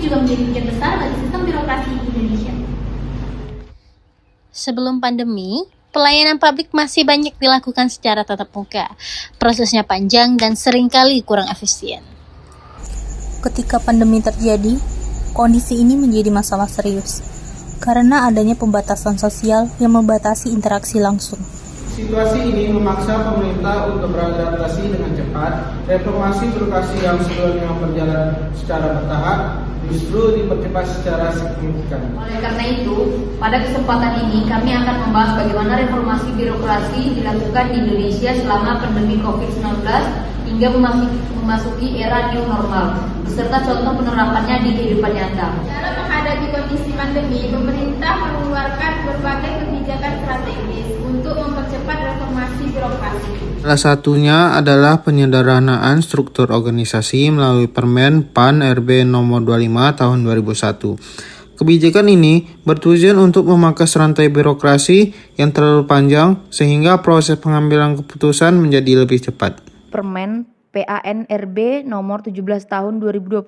juga menjadi bagian besar bagi sistem birokrasi Indonesia. Sebelum pandemi, pelayanan publik masih banyak dilakukan secara tatap muka. Prosesnya panjang dan seringkali kurang efisien. Ketika pandemi terjadi, kondisi ini menjadi masalah serius karena adanya pembatasan sosial yang membatasi interaksi langsung. Situasi ini memaksa pemerintah untuk beradaptasi dengan cepat. Reformasi birokrasi yang sebelumnya berjalan secara bertahap justru dipercepat secara signifikan. Oleh karena itu, pada kesempatan ini kami akan membahas bagaimana reformasi birokrasi dilakukan di Indonesia selama pandemi COVID-19 hingga memasuki era new normal, beserta contoh penerapannya di kehidupan nyata. Dalam menghadapi kondisi pandemi, pemerintah mengeluarkan berbagai kebijakan strategis untuk mempercepat reformasi birokrasi. Salah satunya adalah penyederhanaan struktur organisasi melalui Permen PAN RB nomor 25 tahun 2001. Kebijakan ini bertujuan untuk memangkas rantai birokrasi yang terlalu panjang sehingga proses pengambilan keputusan menjadi lebih cepat. Permen PAN RB nomor 17 tahun 2021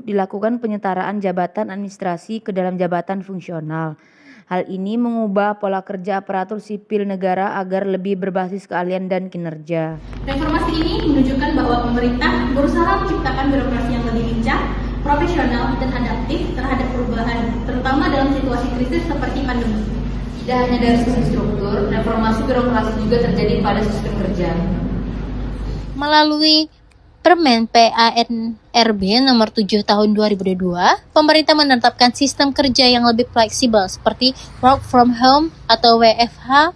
dilakukan penyetaraan jabatan administrasi ke dalam jabatan fungsional. Hal ini mengubah pola kerja aparatur sipil negara agar lebih berbasis keahlian dan kinerja. Reformasi ini menunjukkan bahwa pemerintah berusaha menciptakan birokrasi yang lebih lincah, profesional, dan adaptif terhadap perubahan, terutama dalam situasi krisis seperti pandemi. Tidak hanya dari sisi struktur, reformasi birokrasi juga terjadi pada sistem kerja. Melalui Permen PAN RB nomor 7 tahun 2022, pemerintah menetapkan sistem kerja yang lebih fleksibel seperti work from home atau WFH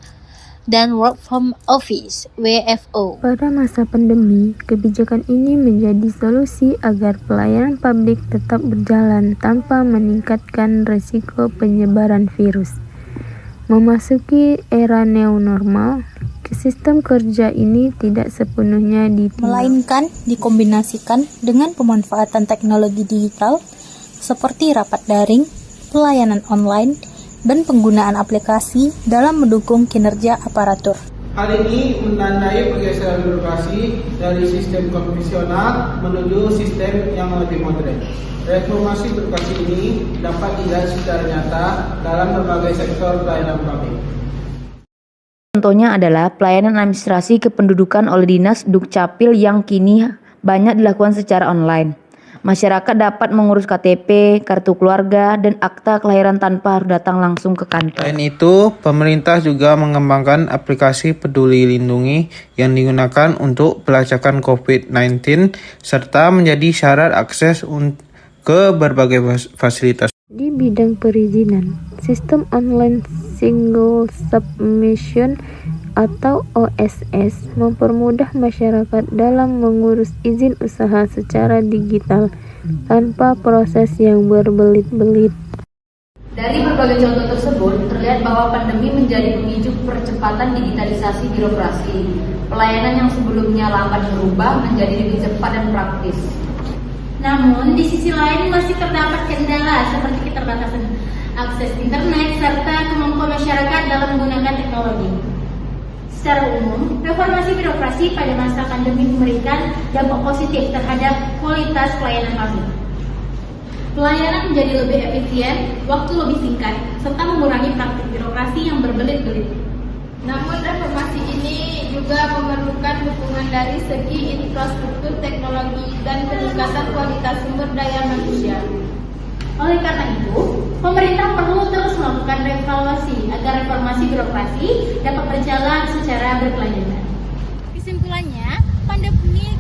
dan work from office WFO. Pada masa pandemi, kebijakan ini menjadi solusi agar pelayanan publik tetap berjalan tanpa meningkatkan risiko penyebaran virus. Memasuki era new normal, sistem kerja ini tidak sepenuhnya melainkan dikombinasikan dengan pemanfaatan teknologi digital seperti rapat daring, pelayanan online, dan penggunaan aplikasi dalam mendukung kinerja aparatur. Hal ini menandai pergeseran birokrasi dari sistem konvensional menuju sistem yang lebih modern. Reformasi birokrasi ini dapat dilihat secara nyata dalam berbagai sektor pelayanan publik. Contohnya adalah pelayanan administrasi kependudukan oleh Dinas Dukcapil yang kini banyak dilakukan secara online. Masyarakat dapat mengurus KTP, kartu keluarga, dan akta kelahiran tanpa harus datang langsung ke kantor. Selain itu, pemerintah juga mengembangkan aplikasi Peduli Lindungi yang digunakan untuk pelacakan COVID-19 serta menjadi syarat akses ke berbagai fasilitas. Di bidang perizinan, sistem online Single Submission atau OSS mempermudah masyarakat dalam mengurus izin usaha secara digital tanpa proses yang berbelit-belit. Dari berbagai contoh tersebut, terlihat bahwa pandemi menjadi pemicu percepatan digitalisasi birokrasi. Pelayanan yang sebelumnya lambat berubah menjadi lebih cepat dan praktis. Namun, di sisi lain masih terdapat kendala seperti keterbatasan akses internet serta kemampuan masyarakat dalam menggunakan teknologi. Secara umum, reformasi birokrasi pada masa pandemi memberikan dampak positif terhadap kualitas pelayanan publik. Pelayanan menjadi lebih efisien, waktu lebih singkat, serta mengurangi praktik birokrasi yang berbelit-belit. Namun reformasi ini juga memerlukan dukungan dari segi infrastruktur teknologi dan peningkatan kualitas sumber daya manusia. Oleh karena itu, pemerintah perlu terus melakukan revaluasi agar reformasi birokrasi dapat berjalan secara berkelanjutan. Kesimpulannya, pandemi